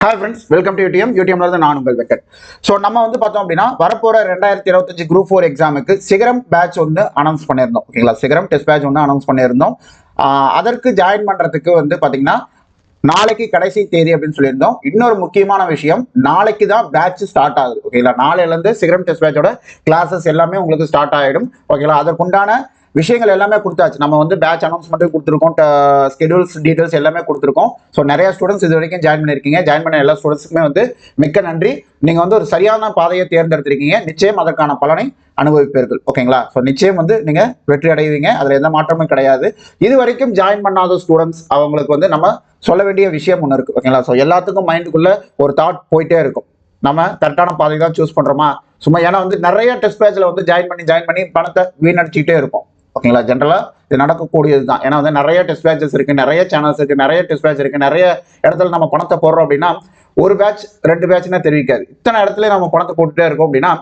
Hi friends, welcome to UTM. UTM நான் உங்கள் Venkat. So நம்ம வந்து பார்த்தோம் அப்படின்னா வரப்போற 2025 குரூப் 4 எக்ஸாமுக்கு சிகரம் பேட்ச் வந்து அனௌன்ஸ் பண்ணியிருந்தோம். ஓகேங்களா, சிகரம் டெஸ்ட் பேட்ச் ஒன்று அனௌன்ஸ் பண்ணியிருந்தோம். அதற்கு ஜாயின் பண்றதுக்கு வந்து பார்த்தீங்கன்னா நாளைக்கு கடைசி தேதி அப்படின்னு சொல்லியிருந்தோம். இன்னொரு முக்கியமான விஷயம், நாளைக்கு தான் பேட்ச் ஸ்டார்ட் ஆகுது. ஓகேங்களா, நாளையிலேருந்து சிகரம் டெஸ்ட் பேட்சோட கிளாஸஸ் எல்லாமே உங்களுக்கு ஸ்டார்ட் ஆகிடும். ஓகேங்களா, அதற்குண்டான விஷயங்கள் எல்லாமே கொடுத்தாச்சு. நம்ம வந்து பேட்ச் அனௌன்ஸ்மெண்ட் கொடுத்துருக்கோம், ஸ்கெடியூல்ஸ் டீடைல்ஸ் எல்லாமே கொடுத்துருக்கோம். ஸோ நிறைய ஸ்டூடெண்ட்ஸ் இது வரைக்கும் ஜாயின் பண்ணியிருக்கீங்க. ஜாயின் பண்ண எல்லா ஸ்டூடெண்ட்ஸுக்குமே வந்து மிக்க நன்றி. நீங்கள் வந்து ஒரு சரியான பாதையை தேர்ந்தெடுத்திருக்கீங்க. நிச்சயம் அதற்கான பலனை அனுபவிப்பீர்கள். ஓகேங்களா, ஸோ நிச்சயம் வந்து நீங்கள் வெற்றி அடைவீங்க. அதில் எந்த மாற்றமும் கிடையாது. இது வரைக்கும் ஜாயின் பண்ணாத ஸ்டூடெண்ட்ஸ் அவங்களுக்கு வந்து நம்ம சொல்ல வேண்டிய விஷயம் ஒன்று இருக்குது. ஓகேங்களா, ஸோ எல்லாத்துக்கும் மைண்டுக்குள்ள ஒரு தாட் போயிட்டே இருக்கும், நம்ம கரெக்டான பாதை தான் சூஸ் பண்ணுறோமா சும்மா. ஏன்னா வந்து நிறைய டெஸ்ட் பேட்சில் வந்து ஜாயின் பண்ணி பணத்தை வீணடிச்சுக்கிட்டே இருக்கும். ஓகேங்களா, ஜென்ரலாக இது நடக்கக்கூடியது தான். ஏன்னா வந்து நிறைய டெஸ்ட் பேட்சஸ் இருக்கு, நிறைய சேனல்ஸ் இருக்கு, நிறைய டெஸ்ட் பேட்ச் இருக்கு, நிறைய இடத்துல நம்ம பணத்தை போடுறோம் அப்படின்னா ஒரு பேட்ச் 2 பேட்ச்னா தெரிவிக்காது. இத்தனை இடத்துல நம்ம பணத்தை போட்டுட்டே இருக்கோம் அப்படின்னா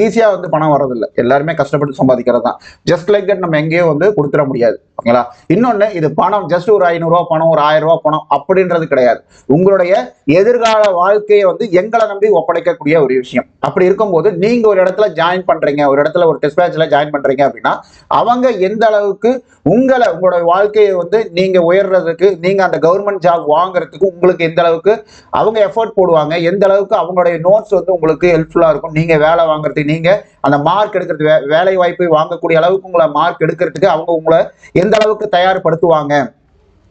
ஈஸியாக வந்து பணம் வர்றதில்லை. எல்லாருமே கஷ்டப்பட்டு சம்பாதிக்கிறது தான். ஜஸ்ட் லைக் தட் நம்ம எங்கேயோ வந்து கொடுத்துட முடியாது. ஓகேங்களா, இன்னொன்று, இது பணம் ஜஸ்ட் ஒரு 500 ரூபா பணம், ஒரு 1000 ரூபா பணம் அப்படின்றது கிடையாது. உங்களுடைய எதிர்கால வாழ்க்கையை வந்து எங்களை நம்பி ஒப்படைக்கக்கூடிய ஒரு விஷயம். அப்படி இருக்கும்போது நீங்க ஒரு இடத்துல ஜாயின் பண்றீங்க, ஒரு இடத்துல ஒரு டெஸ்ட் பேட்ச்ல ஜாயின் பண்றீங்க அப்படின்னா அவங்க எந்த அளவுக்கு உங்களோட வாழ்க்கையை வந்து நீங்க உயர்றதுக்கு, நீங்க அந்த கவர்மெண்ட் ஜாப் வாங்குறதுக்கு உங்களுக்கு எந்த அளவுக்கு அவங்க எஃபர்ட் போடுவாங்க, எந்த அளவுக்கு அவங்களுடைய நோட்ஸ் வந்து உங்களுக்கு ஹெல்ப்ஃபுல்லா இருக்கும், நீங்க வேலை வாங்குறதுக்கு, நீங்க அந்த மார்க் எடுக்கிறது, வேலை வாய்ப்பை வாங்கக்கூடிய அளவுக்கு உங்களை மார்க் எடுக்கிறதுக்கு அவங்க உங்களை எந்த அளவுக்கு தயார்படுத்துவாங்க,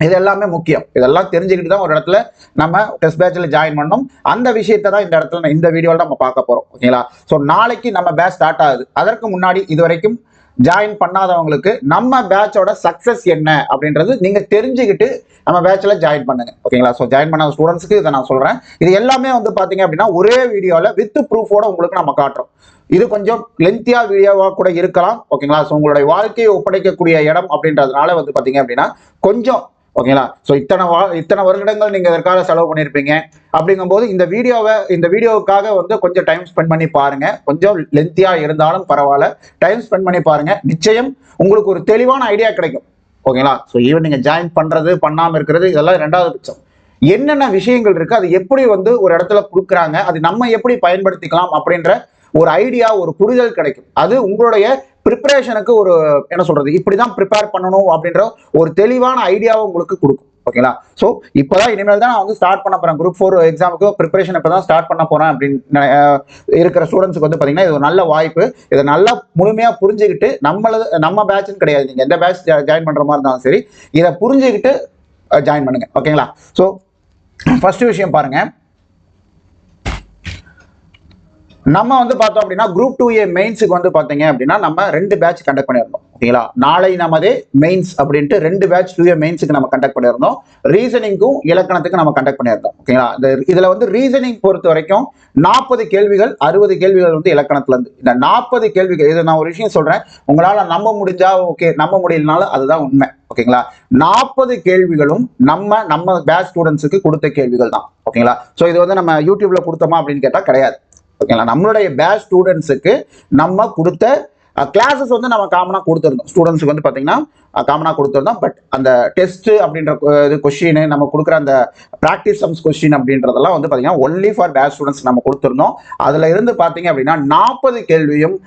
இது எல்லாமே முக்கியம். இதெல்லாம் தெரிஞ்சுக்கிட்டு தான் ஒரு இடத்துல நம்ம டெஸ்ட் பேட்சில் ஜாயின் பண்ணணும். அந்த விஷயத்தை தான் இந்த இடத்துல இந்த வீடியோவில் நம்ம பார்க்க போறோம். ஓகேங்களா, ஸோ நாளைக்கு நம்ம பேட்ச் ஸ்டார்ட் ஆகுது. அதற்கு முன்னாடி இது வரைக்கும் ஜாயின் பண்ணாதவங்களுக்கு நம்ம பேட்சோட சக்சஸ் என்ன அப்படின்றது நீங்க தெரிஞ்சுக்கிட்டு நம்ம பேட்சில் ஜாயின் பண்ணுங்க. ஓகேங்களா, ஸோ ஜாயின் பண்ணாத ஸ்டூடெண்ட்ஸ்க்கு இதை நான் சொல்றேன். இது எல்லாமே வந்து பாத்தீங்க அப்படின்னா ஒரே வீடியோவில் வித் ப்ரூஃபோட உங்களுக்கு நம்ம காட்டுறோம். இது கொஞ்சம் லென்த்தியா வீடியோவா கூட இருக்கலாம். ஓகேங்களா, ஸோ உங்களுடைய வாழ்க்கையை ஒப்படைக்கக்கூடிய இடம் அப்படின்றதுனால வந்து பாத்தீங்க அப்படின்னா கொஞ்சம் ஓகேங்களா, ஸோ இத்தனை வருடங்கள் நீங்க இதற்காக செலவு பண்ணியிருப்பீங்க. அப்படிங்கும்போது இந்த வீடியோவுக்காக வந்து கொஞ்சம் டைம் ஸ்பெண்ட் பண்ணி பாருங்க. கொஞ்சம் லென்த்தியா இருந்தாலும் பரவாயில்ல, டைம் ஸ்பெண்ட் பண்ணி பாருங்க. நிச்சயம் உங்களுக்கு ஒரு தெளிவான ஐடியா கிடைக்கும். ஓகேங்களா, ஸோ ஈவன் நீங்க ஜாயின் பண்றது பண்ணாம இருக்கிறது இதெல்லாம் 2வது பட்சம். என்னென்ன விஷயங்கள் இருக்கு, அது எப்படி வந்து ஒரு இடத்துல கொடுக்குறாங்க, அது நம்ம எப்படி பயன்படுத்திக்கலாம் அப்படின்ற ஒரு ஐடியா, ஒரு புரிதல் கிடைக்கும். அது உங்களுடைய ப்ரிப்பரேஷனுக்கு ஒரு என்ன சொல்றது, இப்படிதான் ப்ரிப்பேர் பண்ணணும் அப்படின்ற ஒரு தெளிவான ஐடியாவை உங்களுக்கு கொடுக்கும். ஓகேங்களா, ஸோ இப்போதான் இனிமேல் தான் நான் வந்து ஸ்டார்ட் பண்ண போறேன். குரூப் 4 எக்ஸாமுக்கு ப்ரிப்பரேஷன் இப்போ தான் ஸ்டார்ட் பண்ண போறேன் அப்படின்னு இருக்கிற ஸ்டூடெண்ட்ஸ்க்கு வந்து பார்த்தீங்கன்னா இது ஒரு நல்ல வாய்ப்பு. இதை நல்லா முழுமையாக புரிஞ்சுக்கிட்டு நம்ம பேட்ச்னு கிடையாது, நீங்கள் எந்த பேட்ச் ஜாயின் பண்ற மாதிரி இருந்தாலும் சரி, இதை புரிஞ்சுக்கிட்டு ஜாயின் பண்ணுங்க. ஓகேங்களா, ஸோ ஃபர்ஸ்ட் விஷயம் பாருங்க, நம்ம வந்து பார்த்தோம் அப்படின்னா குரூப் 2A மெயின்ஸுக்கு வந்து பார்த்தீங்க அப்படின்னா நம்ம 2 பேட்ச் கண்டக்ட் பண்ணியிருந்தோம். ஓகேங்களா, நாளை நமதே மெயின்ஸ் அப்படின்ட்டு 2 பேட்ச் 2A மெயின்ஸுக்கு நம்ம கண்டக்ட் பண்ணியிருந்தோம். ரீசனிங்கும் இலக்கணத்துக்கு நம்ம கண்டக்ட் பண்ணியிருந்தோம். ஓகேங்களா, இதுல வந்து ரீசனிங் பொறுத்த வரைக்கும் 40 கேள்விகள், 60 கேள்விகள் வந்து இலக்கணத்துல இருந்து. இந்த 40 கேள்விகள், இது நான் ஒரு விஷயம் சொல்றேன், உங்களால நம்ப முடிஞ்சா ஓகே, நம்ப முடியலனாலும் அதுதான் உண்மை. ஓகேங்களா, 40 கேள்விகளும் நம்ம பேட்ச் ஸ்டூடெண்ட்ஸுக்கு கொடுத்த கேள்விகள் தான். ஓகேங்களா, ஸோ இது வந்து நம்ம யூடியூப்ல கொடுத்தோமா அப்படின்னு கேட்டா கிடையாது. ஓகேங்களா, நம்மளுடைய பேட்ச் ஸ்டூடெண்ட்ஸுக்கு நம்ம கொடுத்த கிளாஸஸ் வந்து நம்ம காமனாக கொடுத்துருந்தோம். ஸ்டூடெண்ட்ஸுக்கு வந்து பார்த்தீங்கன்னா காமனாக கொடுத்துருந்தோம். பட் அந்த டெஸ்ட் அப்படின்ற இது கொஸ்டின், நம்ம கொடுக்குற அந்த ப்ராக்டிஸ் சம்ஸ் கொஸ்டின் அப்படின்றதெல்லாம் வந்து பார்த்தீங்கன்னா ஒன்லி ஃபார் பேட்ச் ஸ்டூடெண்ட்ஸ் நம்ம கொடுத்துருந்தோம். அதில் இருந்து பார்த்தீங்க அப்படின்னா 40 கேள்வியும்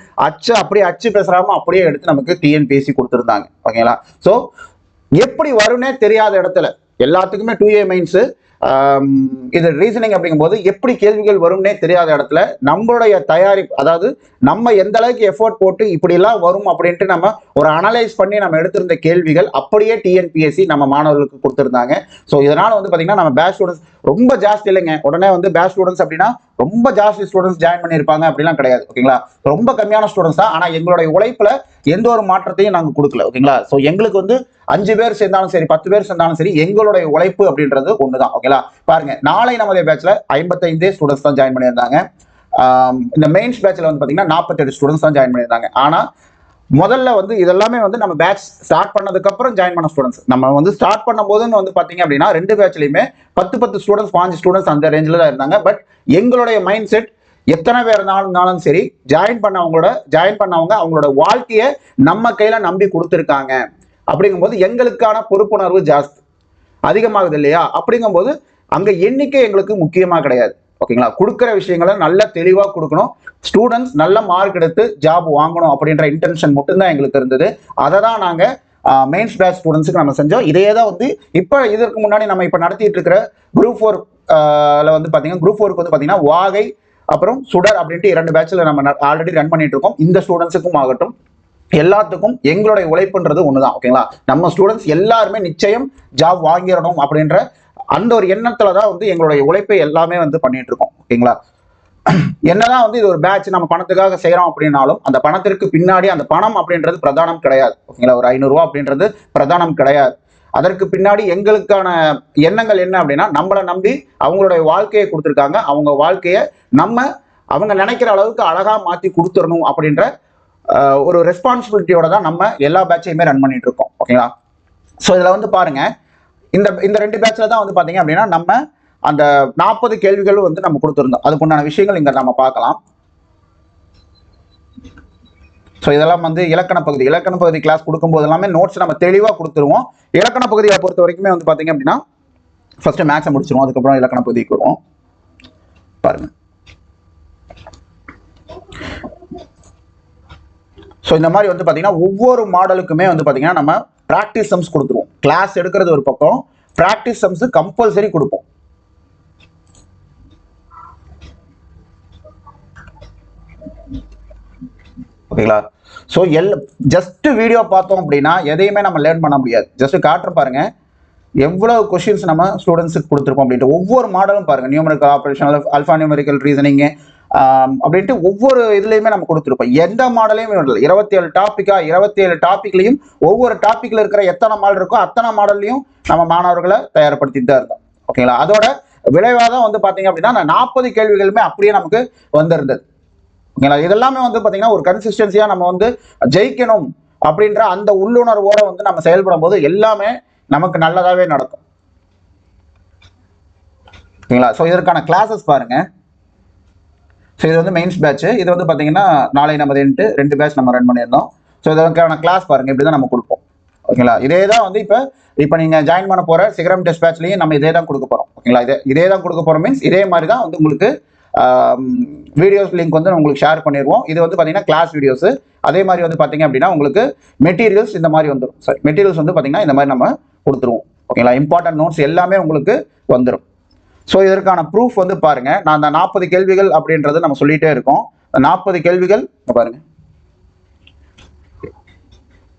அப்படியே அச்சு பேசுறாம அப்படியே எடுத்து நமக்கு டிஎன்பிஎஸ்சி கொடுத்துருந்தாங்க. ஓகேங்களா, ஸோ எப்படி வரும்னே தெரியாத இடத்துல எல்லாத்துக்குமே 2A மெயின்ஸு, இது ரீசனிங் அப்படிங்கும்போது எப்படி கேள்விகள் வரும்னே தெரியாத இடத்துல நம்மளுடைய தயாரிப்பு, அதாவது நம்ம எந்த அளவுக்கு எஃபோர்ட் போட்டு இப்படி எல்லாம் வரும் அப்படின்ட்டு நம்ம ஒரு அனலைஸ் பண்ணி நம்ம எடுத்திருந்த கேள்விகள் அப்படியே டிஎன்பிஎஸ்சி நம்ம மாணவர்களுக்கு கொடுத்துருந்தாங்க. ஸோ இதனால வந்து பார்த்தீங்கன்னா நம்ம பேட்ச் ஸ்டூடெண்ட்ஸ் ரொம்ப ஜாஸ்தி இல்லைங்க. உடனே வந்து பேட்ச் ஸ்டூடெண்ட்ஸ் அப்படின்னா ரொம்ப ஜாஸ்தி ஸ்டூடெண்ட்ஸ் ஜாயின் பண்ணியிருப்பாங்க அப்படிலாம் கிடையாது. ஓகேங்களா, ரொம்ப கம்மியான ஸ்டூடெண்ட்ஸ் தான். ஆனால் எங்களுடைய உழைப்புல எந்த ஒரு மாற்றத்தையும் நாங்கள் கொடுக்கல. ஓகேங்களா, ஸோ எங்களுக்கு வந்து 5 பேர் சேர்ந்தாலும் சரி, 10 பேர் சேர்ந்தாலும் சரி, எங்களுடைய உழைப்பு அப்படின்றது ஒண்ணுதான். ஓகேங்களா, பாருங்க, நாளை நமது பேட்ச்ல 55 ஸ்டூடெண்ட்ஸ் தான் ஜாயின் பண்ணியிருந்தாங்க. இந்த மெயின்ஸ் பேட்ச்ல வந்து பாத்தீங்கன்னா 48 ஸ்டூடெண்ட்ஸ் தான் ஜாயின் பண்ணியிருந்தாங்க. ஆனா முதல்ல வந்து இதெல்லாமே வந்து நம்ம பேட்ச் ஸ்டார்ட் பண்ணதுக்கு அப்புறம் ஜாயின் பண்ண ஸ்டூடெண்ட்ஸ். நம்ம வந்து ஸ்டார்ட் பண்ணும் போது வந்து பாத்தீங்க அப்படின்னா 2 பேட்ச்லயுமே 10 ஸ்டூடெண்ட்ஸ், 5 ஸ்டூடெண்ட்ஸ் அந்த ரேஞ்சில் தான் இருந்தாங்க. பட் எங்களுடைய மைண்ட் செட் எத்தனை பேர் இருந்தாலும் சரி, ஜாயின் பண்ணவங்க அவங்களோட வாழ்க்கையை நம்ம கையில நம்பி கொடுத்துருக்காங்க. அப்படிங்கும்போது எங்களுக்கான பொறுப்புணர்வு ஜாஸ்தி அதிகமாகுது இல்லையா? அப்படிங்கும்போது அங்க எண்ணிக்கை எங்களுக்கு முக்கியமா கிடையாது. ஓகேங்களா, கொடுக்குற விஷயங்களை நல்ல தெளிவா கொடுக்கணும், ஸ்டூடெண்ட்ஸ் நல்ல மார்க் எடுத்து ஜாப் வாங்கணும் அப்படின்ற இன்டென்ஷன் மட்டும்தான் எங்களுக்கு இருந்தது. அதை தான் நாங்க மெயின்ஸ் பேட்ச் ஸ்டூடெண்ட்ஸுக்கு நம்ம செஞ்சோம். இதையே தான் வந்து இப்போ இதற்கு முன்னாடி நம்ம இப்போ நடத்திட்டு இருக்கிற குரூப் 4 வந்து பார்த்தீங்கன்னா குரூப் 4க்கு வந்து பார்த்தீங்கன்னா வாகை அப்புறம் சுடர் அப்படின்ட்டு 2 பேட்சில் நம்ம ஆல்ரெடி ரன் பண்ணிட்டு இருக்கோம். இந்த ஸ்டூடெண்ட்ஸுக்கும் ஆகட்டும் எல்லாத்துக்கும் எங்களுடைய உழைப்புன்றது ஒண்ணுதான். ஓகேங்களா, நம்ம ஸ்டூடெண்ட்ஸ் எல்லாருமே நிச்சயம் ஜாப் வாங்கிடணும் அப்படின்ற அந்த ஒரு எண்ணத்துல தான் வந்து எங்களுடைய உழைப்பை எல்லாமே வந்து பண்ணிட்டு இருக்கோம். ஓகேங்களா, என்னதான் வந்து இது ஒரு பேட்ச் நம்ம பணத்துக்காக செய்யறோம் அப்படின்னாலும் அந்த பணத்திற்கு பின்னாடி அந்த பணம் அப்படின்றது பிரதானம் கிடையாது. ஓகேங்களா, ஒரு 500 ரூபா அப்படின்றது பிரதானம் கிடையாது. அதற்கு பின்னாடி எங்களுக்கான எண்ணங்கள் என்ன அப்படின்னா, நம்மளை நம்பி அவங்களுடைய வாழ்க்கையை கொடுத்துருக்காங்க, அவங்க வாழ்க்கையை அவங்க நினைக்கிற அளவுக்கு அழகா மாத்தி கொடுத்துடணும் அப்படின்ற ஒரு ரெஸ்பான்சிபிலிட்டியோட தான் நம்ம எல்லா பேட்சையுமே ரன் பண்ணிட்டு இருக்கோம். ஓகேங்களா, ஸோ இதுல வந்து பாருங்க, இந்த 2 பேட்ச்ல தான் வந்து பாத்தீங்க அப்படின்னா நம்ம அந்த 40 கேள்விகளும் வந்து நம்ம கொடுத்துருந்தோம். அதுக்குண்டான விஷயங்கள் இங்க நம்ம பார்க்கலாம். ஸோ இதெல்லாம் வந்து இலக்கண பகுதி கிளாஸ் கொடுக்கும்போது எல்லாமே நோட்ஸ் நம்ம தெளிவாக கொடுத்துருவோம். இலக்கண பகுதியை பொறுத்த வரைக்குமே வந்து பார்த்தீங்க அப்படின்னா ஃபர்ஸ்ட் மேக்ஸை முடிச்சிருவோம், அதுக்கப்புறம் இலக்கண பகுதிக்கு வருவோம். பாருங்க, ஸோ இந்த மாதிரி வந்து பார்த்தீங்கன்னா ஒவ்வொரு மாடலுக்குமே வந்து பார்த்தீங்கன்னா நம்ம ப்ராக்டிஸ் சம்ஸ் கொடுத்துருவோம். கிளாஸ் எடுக்கிறது ஒரு பக்கம், ப்ராக்டிஸ் சம்ஸ் கம்பல்சரி கொடுப்போம். ஓகேங்களா, ஸோ ஜஸ்ட் வீடியோ பார்த்தோம் அப்படின்னா எதையுமே நம்ம லேர்ன் பண்ண முடியாது. ஜஸ்ட் காட்டுற பாருங்க எவ்வளவு கொஸ்டின்ஸ் நம்ம ஸ்டூடெண்ட்ஸுக்கு கொடுத்துருக்கோம் அப்படின்ட்டு. ஒவ்வொரு மாடலும் பாருங்க, numerical operation, alpha numerical reasoning அப்படின்ட்டு ஒவ்வொரு இதுலையுமே நம்ம கொடுத்துருப்போம். எந்த மாடலையும் 27 டாப்பிக்கா, 27 டாப்பிக்லையும் ஒவ்வொரு டாப்பிக்ல இருக்கிற எத்தனை மாடல் இருக்கோ அத்தனை மாடல்லையும் நம்ம மாணவர்களை தயார்படுத்திட்டு தான் இருந்தோம். ஓகேங்களா, அதோட விளைவாக தான் வந்து பார்த்தீங்க அப்படின்னா 40 கேள்விகளுமே அப்படியே நமக்கு வந்திருந்தது. ஓகேங்களா, இதெல்லாமே வந்து பார்த்தீங்கன்னா ஒரு கன்சிஸ்டன்சியா நம்ம வந்து ஜெயிக்கணும் அப்படின்ற அந்த உள்ளுணர்வோட வந்து நம்ம செயல்படும் போது எல்லாமே நமக்கு நல்லதாவே நடக்கும். ஓகேங்களா, ஸோ இதற்கான கிளாஸஸ் பாருங்க. ஸோ இது வந்து மெயின்ஸ் பேட்ச். இது வந்து பார்த்தீங்கன்னா நாளை நமது 2 பேட்ச் நம்ம ரன் பண்ணியிருந்தோம். ஸோ இதற்கான கிளாஸ் பாருங்க, இப்படி தான் நம்ம கொடுப்போம். ஓகேங்களா, இதே தான் வந்து இப்போ நீங்கள் ஜாயின் பண்ண போகிற சிகரம் டெஸ்ட் பேட்ச்லையும் நம்ம இதே தான் கொடுக்க போகிறோம். ஓகேங்களா, இதே தான் கொடுக்க போகிறோம். மீன்ஸ் இதே மாதிரி தான் வந்து உங்களுக்கு வீடியோஸ் லிங்க் வந்து உங்களுக்கு ஷேர் பண்ணிடுவோம். இது வந்து பார்த்தீங்கன்னா கிளாஸ் வீடியோஸ். அதே மாதிரி வந்து பார்த்தீங்க அப்படின்னா உங்களுக்கு மெட்டீரியல்ஸ் இந்த மாதிரி வந்துடும். சாரி, மெட்டீரியல்ஸ் வந்து பார்த்தீங்கன்னா இந்த மாதிரி நம்ம கொடுத்துருவோம். ஓகேங்களா, இம்பார்ட்டன்ட் நோட்ஸ் எல்லாமே உங்களுக்கு வந்துடும். ஸோ இதற்கான ப்ரூஃப் வந்து பாருங்க, நான் அந்த 40 கேள்விகள் அப்படின்றது நம்ம சொல்லிட்டே இருக்கோம். 40 கேள்விகள் பாருங்க,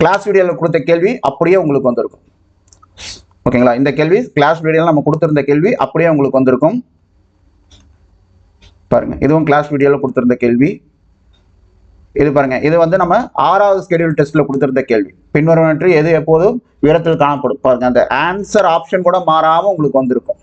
கிளாஸ் வீடியோவில் கொடுத்த கேள்வி அப்படியே உங்களுக்கு வந்திருக்கும். ஓகேங்களா, இந்த கேள்வி கிளாஸ் வீடியோவில் நம்ம கொடுத்திருந்த கேள்வி அப்படியே உங்களுக்கு வந்திருக்கும். பாருங்க, இதுவும் கிளாஸ் வீடியோவில் கொடுத்திருந்த கேள்வி. இது பாருங்க, இது வந்து நம்ம 6வது ஸ்கெடியூல் டெஸ்ட்ல கொடுத்திருந்த கேள்வி. பின்வருவனவற்றை எது எப்போதும் உயரத்தில் காணப்படும். பாருங்க, அந்த ஆன்சர் ஆப்ஷன் கூட மாறாம உங்களுக்கு வந்திருக்கும்.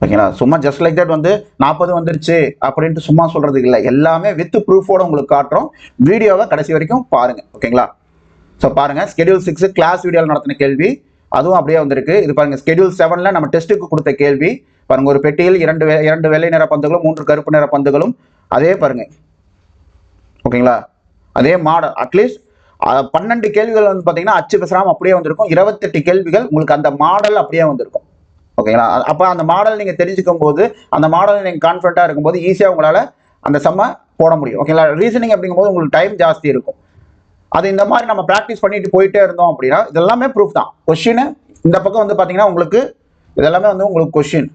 ஓகேங்களா, சும்மா ஜஸ்ட் லைக் தட் வந்து 40 வந்துருச்சு அப்படின்ட்டு சும்மா சொல்றதுக்கு இல்லை, எல்லாமே வித் ப்ரூஃபோட உங்களுக்கு காட்டுறோம். வீடியோவை கடைசி வரைக்கும் பாருங்க. ஓகேங்களா, ஸோ பாருங்க, ஸ்கெடியூல் 6 கிளாஸ் வீடியோவில் நடத்தின கேள்வி அதுவும் அப்படியே வந்திருக்கு. இது பாருங்க, ஸ்கெடியூல் 7ல நம்ம டெஸ்ட்டுக்கு கொடுத்த கேள்வி பாருங்க. ஒரு பெட்டியில் 2 வெள்ளை நிற பந்துகளும் 3 கருப்பு நிற பந்துகளும். அதே பாருங்க. ஓகேங்களா, அதே மாடல். அட்லீஸ்ட் 12 கேள்விகள் வந்து பார்த்தீங்கன்னா அச்சு பேசுறாம அப்படியே வந்திருக்கும். 28 கேள்விகள் உங்களுக்கு அந்த மாடல் அப்படியே வந்திருக்கும். ஓகேங்களா, அப்போ அந்த மாடல் நீங்கள் தெரிஞ்சுக்கும் போது, அந்த மாடல் நீங்கள் கான்ஃபிடண்ட்டாக இருக்கும்போது ஈஸியாக உங்களால் அந்த செம்ம போட முடியும். ஓகேங்களா, ரீசனிங் அப்படிங்கும்போது உங்களுக்கு டைம் ஜாஸ்தி இருக்கும். அது இந்த மாதிரி நம்ம ப்ராக்டிஸ் பண்ணிட்டு போயிட்டே இருந்தோம் அப்படின்னா இதெல்லாமே ப்ரூஃப் தான். கொஸ்டின் இந்த பக்கம் வந்து பார்த்தீங்கன்னா உங்களுக்கு இதெல்லாமே வந்து உங்களுக்கு கொஸ்டின்.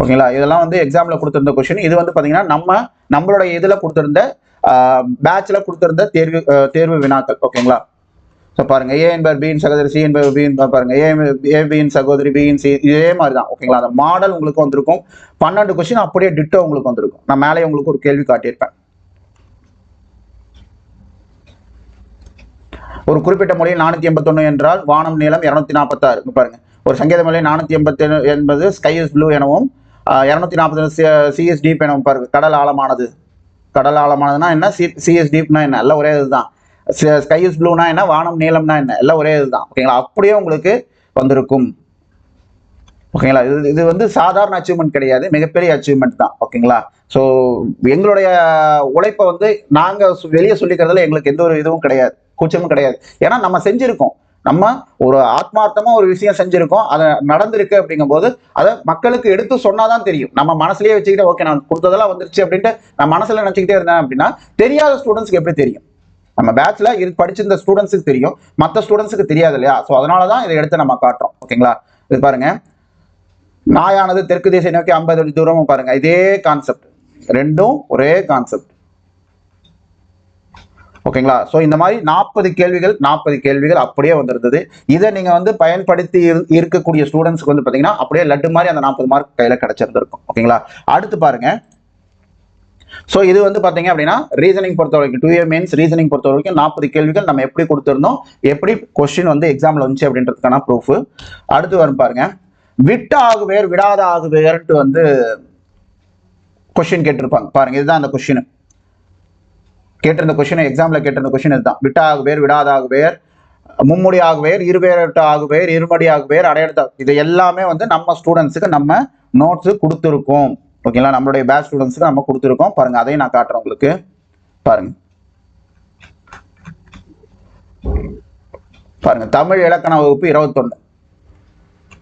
ஓகேங்களா, இதெல்லாம் வந்து எக்ஸாமில் கொடுத்துருந்த கொஸ்டின். இது வந்து பார்த்தீங்கன்னா நம்மளுடைய இதில் கொடுத்துருந்த பேட்சில் கொடுத்துருந்த தேர்வு வினாக்கள். ஓகேங்களா, ஸோ பாருங்க, ஏ என்பவர் பியின் சகோதரி, சி என்பவர் பியின் பாருங்க, ஏ பியின் சகோதரி, பியின் சி, இதே மாதிரி தான். ஓகேங்களா, அந்த மாடல் உங்களுக்கு வந்திருக்கும். 12 கொஸ்டின் அப்படியே டிட்டோ உங்களுக்கு வந்திருக்கும். நான் மேலே உங்களுக்கு ஒரு கேள்வி காட்டியிருப்பேன். ஒரு குறிப்பிட்ட மொழியில் 481 என்றால் வானம் நீளம் 246. பாருங்க, ஒரு சங்கீத மொழியில் 480 என்பது ஸ்கை இஸ் ப்ளூ எனவும் 240 சி இஸ் டீப் எனவும். பாருங்க, கடல் ஆழமானது. கடல் ஆழமானதுன்னா என்ன, சி இஸ் டீப்னா என்ன, எல்லாம் ஒரே இதுதான். ஸ்கை இஸ் ப்ளூனா என்ன, வானம் நீளம்னா என்ன, எல்லாம் ஒரே இதுதான். ஓகேங்களா, அப்படியே உங்களுக்கு வந்திருக்கும். ஓகேங்களா, இது வந்து சாதாரண அச்சீவ்மெண்ட் கிடையாது, மிகப்பெரிய அச்சீவ்மெண்ட் தான். ஓகேங்களா, ஸோ எங்களுடைய உழைப்பை வந்து நாங்கள் வெளியே சொல்லிக்கிறதுல எங்களுக்கு எந்த ஒரு இதுவும் கிடையாது, கூச்சமும் கிடையாது. ஏன்னா நம்ம செஞ்சிருக்கோம். நம்ம ஒரு ஆத்மார்த்தமா ஒரு விஷயம் செஞ்சிருக்கோம், அதை நடந்திருக்கு அப்படிங்கும்போது அதை மக்களுக்கு எடுத்து சொன்னாதான் தெரியும். நம்ம மனசுலயே வச்சுக்கிட்டு ஓகே நான் கொடுத்ததெல்லாம் வந்துருச்சு அப்படின்ட்டு நான் மனசுல நினைச்சுக்கிட்டே இருந்தேன் அப்படின்னா தெரியாத ஸ்டூடெண்ட்ஸ்க்கு எப்படி தெரியும்? நம்ம பேட்ச்ல இது படிச்சிருந்த ஸ்டூடெண்ட்ஸுக்கு தெரியும், மற்ற ஸ்டூடெண்ட்ஸுக்கு தெரியாது இல்லையா? ஸோ அதனாலதான் இதை எடுத்து நம்ம காட்டுறோம். ஓகேங்களா? இது பாருங்க, நாயானது தெற்கு திசை நோக்கி 50 அடி தூரம். பாருங்க, இதே கான்செப்ட், ரெண்டும் ஒரே கான்செப்ட். ஓகேங்களா? ஸோ இந்த மாதிரி 40 கேள்விகள் அப்படியே வந்திருந்தது. இதை நீங்க வந்து பயன்படுத்தி இருக்கக்கூடிய ஸ்டூடெண்ட்ஸ்க்கு வந்து பாத்தீங்கன்னா அப்படியே லட்டு மாதிரி அந்த 40 மார்க் கையில கிடைச்சிருந்திருக்கும். ஓகேங்களா? அடுத்து பாருங்க, ஸோ இது வந்து பாத்தீங்க அப்படின்னா ரீசனிங் பொறுத்த வரைக்கும் 2A மெயின்ஸ் ரீசனிங் பொறுத்த வரைக்கும் 40 கேள்விகள் நம்ம எப்படி கொடுத்திருந்தோம், எப்படி கொஸ்டின் வந்து எக்ஸாம்ல வந்துச்சு அப்படின்றதுக்கான ப்ரூஃப். அடுத்து வரும் பாருங்க, விட்ட ஆகுவேர் விடாத ஆகுவேர்ன்ட்டு வந்து கொஸ்டின் கேட்டிருப்பாங்க. பாருங்க, இதுதான் அந்த கொஸ்டின் கேட்டிருந்த கொஸ்டின், எக்ஸாம்ல கேட்டிருந்த கொஸ்டின் இதுதான். விட்ட ஆகுவேர் விடாத ஆகுவேர், மும்முடி ஆகுவேர், இருவேரட்டு ஆகுவேர், இருமடி ஆகுவேர், அடையெடுத்த, இது எல்லாமே வந்து நம்ம ஸ்டூடெண்ட்ஸுக்கு நம்ம நோட்ஸ் கொடுத்துருக்கோம். ஓகேங்களா? நம்மளுடைய பேட்ச் ஸ்டூடெண்ட்ஸ்க்கு நம்ம கொடுத்துருக்கோம். பாருங்க, அதையும் நான் காட்டுறேன் உங்களுக்கு. பாருங்க பாருங்க, தமிழ் இலக்கண வகுப்பு 21,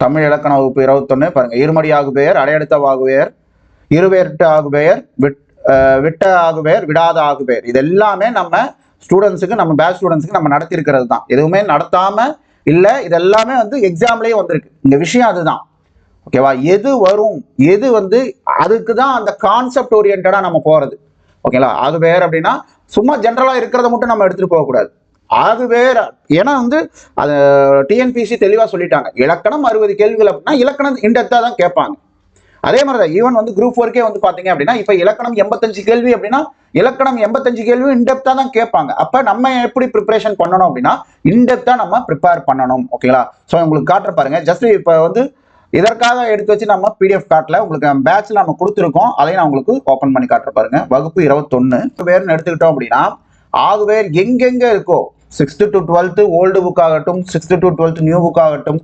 தமிழ் இலக்கண வகுப்பு 21. பாருங்க, இருமடி ஆகுபெயர், அடையெடுத்த ஆகுபெயர், இருவேற்று ஆகுபெயர், விட்ட ஆகுபெயர், விடாத ஆகுபெயர், இது எல்லாமே நம்ம ஸ்டூடெண்ட்ஸுக்கு, நம்ம பேட்ச் ஸ்டூடெண்ட்ஸுக்கு நம்ம நடத்தி இருக்கிறது தான். எதுவுமே நடத்தாம இல்ல, இது எல்லாமே வந்து எக்ஸாம்லயே வந்திருக்கு. இந்த விஷயம் அதுதான். ஓகேவா? எது வரும், எது வந்து அதுக்கு தான் அந்த கான்செப்ட் ஓரியன்டா நம்ம போறது. ஓகேங்களா? ஆகுபெயர் அப்படின்னா சும்மா ஜென்ரலா இருக்கிறத மட்டும் நம்ம எடுத்துட்டு போகக்கூடாது. ஆகுபெயர் ஏன்னா வந்து அது டிஎன்பிசி தெளிவா சொல்லிட்டாங்க, இலக்கணம் 60 கேள்விகள் அப்படின்னா இலக்கணம் இன்டெப்தா தான் கேட்பாங்க. அதே மாதிரிதான் ஈவன் வந்து குரூப் 4கே வந்து பாத்தீங்க அப்படின்னா இப்ப இலக்கணம் 85 கேள்வி அப்படின்னா இலக்கணம் 85 கேள்வி இன்டெப்தா தான் கேட்பாங்க. அப்ப நம்ம எப்படி ப்ரிப்பரேஷன் பண்ணணும் அப்படின்னா இன்டெப்தா நம்ம ப்ரிப்பேர் பண்ணணும். ஓகேங்களா? ஸோ உங்களுக்கு காட்டுற பாருங்க, ஜஸ்ட் இப்ப வந்து இதற்காக எடுத்து வச்சு நம்ம பிடிஎஃப் காட்டல, உங்களுக்கு பேட்ச்ல நம்ம கொடுத்துருக்கோம், அதையும் நான் உங்களுக்கு ஓப்பன் பண்ணி காட்டுற பாருங்க. வகுப்பு 21 வேர்னு எடுத்துக்கிட்டோம் அப்படின்னா ஆகுவேர் எங்கெங்க இருக்கோ 6th to 12th old book ஆகட்டும், 6th to 12th new book ஆகட்டும்,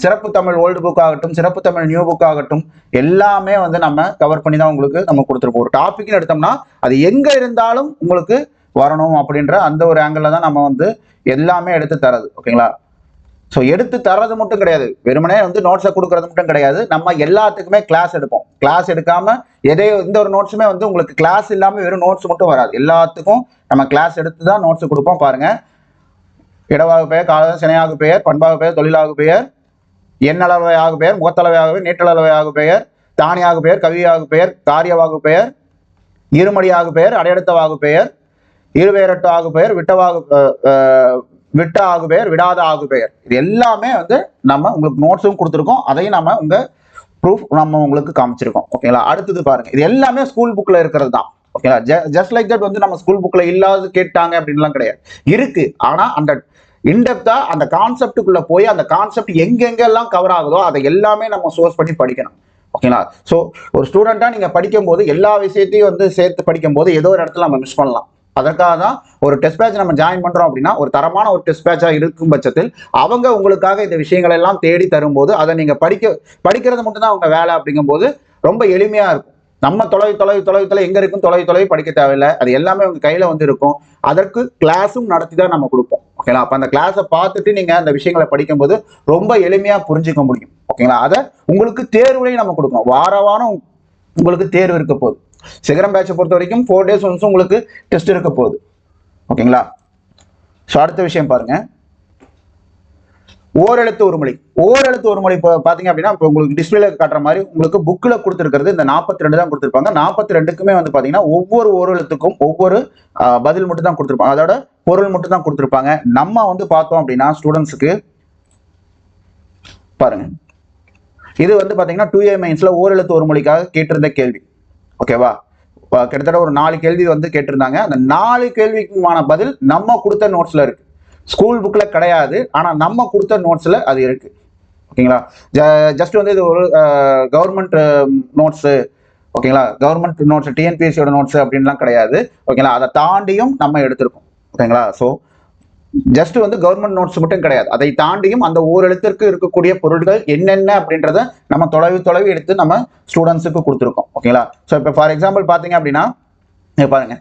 சிறப்பு தமிழ் ஓல்டு புக் ஆகட்டும், சிறப்பு தமிழ் நியூ புக் ஆகட்டும், எல்லாமே வந்து நம்ம கவர் பண்ணி தான் உங்களுக்கு நம்ம கொடுத்துருப்போம். ஒரு டாபிக்னு எடுத்தோம்னா அது எங்க இருந்தாலும் உங்களுக்கு வரணும் அப்படின்ற அந்த ஒரு ஆங்கிள் தான் நம்ம வந்து எல்லாமே எடுத்து தரது. ஓகேங்களா? ஸோ எடுத்து தர்றது மட்டும் கிடையாது, வெறுமனே வந்து நோட்ஸை கொடுக்கறது மட்டும் கிடையாது, நம்ம எல்லாத்துக்குமே கிளாஸ் எடுப்போம். கிளாஸ் எடுக்காம எந்த ஒரு நோட்ஸுமே வந்து உங்களுக்கு கிளாஸ் இல்லாமல் வெறும் நோட்ஸ் மட்டும் வராது. எல்லாத்துக்கும் நம்ம கிளாஸ் எடுத்து தான் நோட்ஸ் கொடுப்போம். பாருங்க, இடவாகு பெயர், கால சினையாகு பெயர், பண்பாகு பெயர், தொழிலாகு பெயர், எண்ணளவை ஆகு பெயர், முகத்தளவை ஆகு பெயர், நீட்டளவை ஆகு பெயர், தானியாகு பெயர், கவியாகு பெயர், காரியவாகு பெயர், இருமடியாகு பெயர், அடையெடுத்தவாகு பெயர், இருவேரட்டு ஆகு பெயர், விட்ட ஆகு பெயர், விடாத ஆகு பெயர், இது எல்லாமே வந்து நம்ம உங்களுக்கு நோட்ஸும் கொடுத்துருக்கோம், அதையும் நம்ம உங்க ப்ரூஃப் நம்ம உங்களுக்கு காமிச்சிருக்கோம். ஓகேங்களா? அடுத்தது பாருங்க, இது எல்லாமே ஸ்கூல் புக்ல இருக்கிறது தான். ஓகேங்களா? ஜஸ்ட் லைக் தட் வந்து நம்ம ஸ்கூல் புக்ல இல்லாத கேட்டாங்க அப்படின்லாம் கிடையாது, இருக்கு. ஆனா அந்த இன்டெப்தா அந்த கான்செப்டுக்குள்ள போய் அந்த கான்செப்ட் எங்கெங்கெல்லாம் கவர் ஆகுதோ அதை எல்லாமே நம்ம சோர்ஸ் பண்ணி படிக்கணும். ஓகேங்களா? ஸோ ஒரு ஸ்டூடெண்டா நீங்க படிக்கும் போது எல்லா விஷயத்தையும் வந்து சேர்த்து படிக்கும் போது ஏதோ ஒரு இடத்துல நம்ம மிஸ் பண்ணலாம். அதற்காக தான் ஒரு டெஸ்ட் பேட்ச் நம்ம ஜாயின் பண்றோம் அப்படின்னா ஒரு தரமான ஒரு டெஸ்ட் பேட்சா இருக்கும் பட்சத்தில் அவங்க உங்களுக்காக இந்த விஷயங்கள் எல்லாம் தேடி தரும்போது அதை நீங்க படிக்கிறது மட்டும் தான் அவங்க வேலை அப்படிங்கும் போது ரொம்ப எளிமையா இருக்கும். நம்ம தொலை எங்க இருக்கும், தொலை படிக்க தேவையில்லை, அது எல்லாமே உங்க கையில வந்து இருக்கும். அதற்கு கிளாஸும் நடத்தி தான் நம்ம கொடுப்போம். ஓகேங்களா? அப்ப அந்த கிளாஸை பார்த்துட்டு நீங்க அந்த விஷயங்களை படிக்கும்போது ரொம்ப எளிமையா புரிஞ்சுக்க முடியும். ஓகேங்களா? அதை உங்களுக்கு தேர்வுலையும் நம்ம கொடுக்கணும். வாரம் உங்களுக்கு தேர்வு இருக்க போகுது. சிகரம் பேட்சை பொறுத்த வரைக்கும் 4 days ஒன்ஸ் உங்களுக்கு டெஸ்ட் இருக்க போகுது. ஓகேங்களா? ஸோ அடுத்த விஷயம் பாருங்க, ஓரெழுத்து ஒரு மொழி. ஓரெழுத்து ஒரு மொழி பாத்தீங்க அப்படின்னா இப்போ உங்களுக்கு டிஸ்பிளேல காட்டுற மாதிரி உங்களுக்கு புக்ல கொடுத்துருக்கிறது இந்த 42 தான் கொடுத்துருப்பாங்க. 42க்குமே வந்து பாத்தீங்கன்னா ஒவ்வொரு ஓரெழுத்துக்கும் ஒவ்வொரு பதில் மட்டும் தான் கொடுத்துருப்பாங்க, அதோட பொருள் மட்டும் தான் கொடுத்துருப்பாங்க. நம்ம வந்து பார்த்தோம் அப்படின்னா ஸ்டூடெண்ட்ஸுக்கு பாருங்க, இது வந்து பாத்தீங்கன்னா 2A மெயின்ஸ்ல ஓரெழுத்து ஒரு மொழிக்காக கேட்டிருந்த கேள்வி. ஓகேவா? கிட்டத்தட்ட ஒரு 4 கேள்வி வந்து கேட்டிருந்தாங்க. அந்த 4 கேள்விக்குமான பதில் நம்ம கொடுத்த நோட்ஸ்ல இருக்கு, ஸ்கூல் புக்ல கிடையாது, ஆனா நம்ம கொடுத்த நோட்ஸ்ல அது இருக்கு. ஓகேங்களா? ஜஸ்ட் வந்து இது ஒரு கவர்மெண்ட் நோட்ஸ். ஓகேங்களா? கவர்மெண்ட் நோட்ஸ், டிஎன்பிஎஸ்சியோட நோட்ஸ் அப்படின்லாம் கிடையாது. ஓகேங்களா? அதை தாண்டியும் நம்ம எடுத்திருக்கோம். ஓகேங்களா? ஸோ ஜஸ்ட் வந்து கவர்மெண்ட் நோட்ஸ் மட்டும் கிடையாது, அதை தாண்டியும் அந்த ஓரெழுத்திற்கு இருக்கக்கூடிய பொருட்கள் என்னென்ன அப்படின்றத நம்ம தொலைவு எடுத்து நம்ம ஸ்டூடெண்ட்ஸுக்கு கொடுத்துருக்கோம். ஓகேங்களா? ஸோ இப்போ ஃபார் எக்ஸாம்பிள் பார்த்தீங்க அப்படின்னா பாருங்க,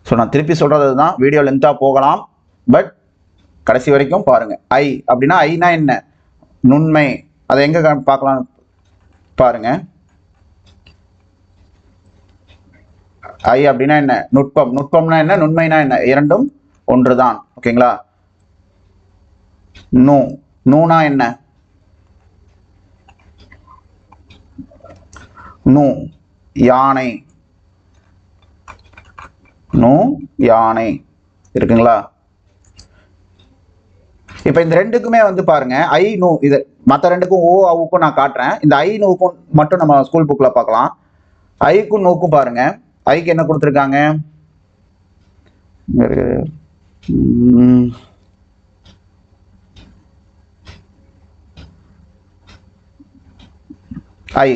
ஸோ நான் திருப்பி சொல்றது தான், வீடியோ லென்த்தாக போகலாம், பட் கடைசி வரைக்கும் பாருங்க. ஐ அப்படின்னா ஐனா என்ன, நுண்மை. அதை எங்க பார்க்கலாம் பாருங்க. ஐ அப்படின்னா என்ன, நுட்பம். நுட்பம்னா என்ன, நுண்மைனா என்ன, இரண்டும் ஒன்றுதான். ஓகேங்களா. நூ, நூனா என்ன, நூ யானை, நூ யானை இருக்குங்களா. இப்ப இந்த ரெண்டுக்குமே வந்து பாருங்க ஐ நூ, இது மற்ற ரெண்டுக்கும் ஓ அவுக்கும் நான் காட்டுறேன். இந்த ஐ நூக்கும் மட்டும் நம்ம ஸ்கூல் புக்ல பார்க்கலாம். ஐக்கும் நூக்கும் பாருங்க. ஐக்கு என்ன கொடுத்துருக்காங்க, ஐ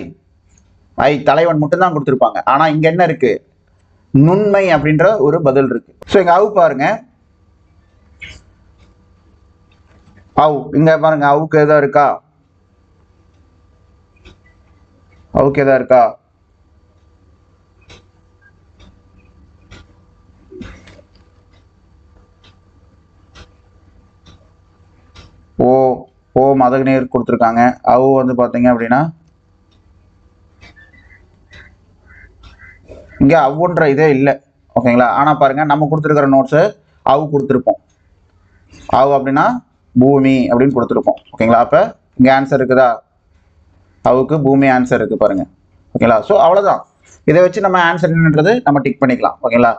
ஐ தலைவன் மட்டும் தான் கொடுத்துருப்பாங்க. ஆனா இங்க என்ன இருக்கு, நுண்மை அப்படின்ற ஒரு பதில் இருக்கு. ஸோ இங்க அவு பாருங்க, அவு இங்க பாருங்க, அவுக்கு எதா இருக்கா, அவுக்கு எதா இருக்கா, ஓ ஓ மதகுநீர் கொடுத்துருக்காங்க. அவு வந்து பாத்தீங்க அப்படின்னா இங்க அவுன்ற இதே இல்லை. ஓகேங்களா. ஆனா பாருங்க நம்ம கொடுத்துருக்கிற நோட்ஸ் அவு கொடுத்துருப்போம். அவு அப்படின்னா பூமி அப்படின்னு கொடுத்துருப்போம். ஓகேங்களா. அப்ப இங்க ஆன்சர் இருக்குதா, அவுக்கு பூமி ஆன்சர் இருக்கு பாருங்க. ஓகேங்களா. ஸோ அவ்வளவுதான், இதை வச்சு நம்ம ஆன்சர் என்னன்றது நம்ம டிக் பண்ணிக்கலாம். ஓகேங்களா.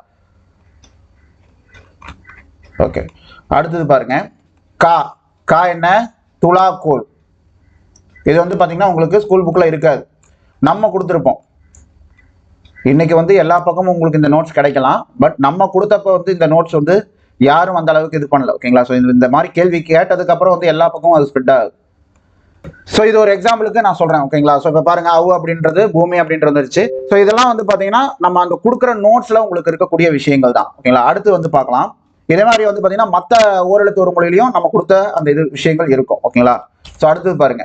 ஓகே, அடுத்தது பாருங்க, கா. கா என்ன, துலாக்கோல். இது வந்து பாத்தீங்கன்னா உங்களுக்கு ஸ்கூல் புக்ல இருக்காது, நம்ம கொடுத்துருப்போம். இன்னைக்கு வந்து எல்லா பக்கமும் உங்களுக்கு இந்த நோட்ஸ் கிடைக்கலாம், பட் நம்ம கொடுத்தப்ப வந்து இந்த நோட்ஸ் வந்து யாரும் அந்த அளவுக்கு இது பண்ணல. ஓகேங்களா. ஸோ இந்த மாதிரி கேள்வி கேட்டதுக்கு அப்புறம் வந்து எல்லா பக்கமும் அது ஸ்ப்ரெட் ஆகுது. ஸோ இது ஒரு எக்ஸாம்பிளுக்கு நான் சொல்றேன். ஓகேங்களா. ஸோ இப்போ பாருங்க, அவு அப்படின்றது பூமி அப்படின்றது வந்துருச்சு. ஸோ இதெல்லாம் வந்து பாத்தீங்கன்னா நம்ம அந்த கொடுக்குற நோட்ஸ்ல உங்களுக்கு இருக்கக்கூடிய விஷயங்கள் தான். ஓகேங்களா. அடுத்து வந்து பார்க்கலாம். இதே மாதிரி வந்து பாத்தீங்கன்னா மற்ற ஓரெழுத்து ஒரு மொழியிலையும் நம்ம கொடுத்த அந்த இது விஷயங்கள் இருக்கும். ஓகேங்களா. ஸோ அடுத்தது பாருங்க,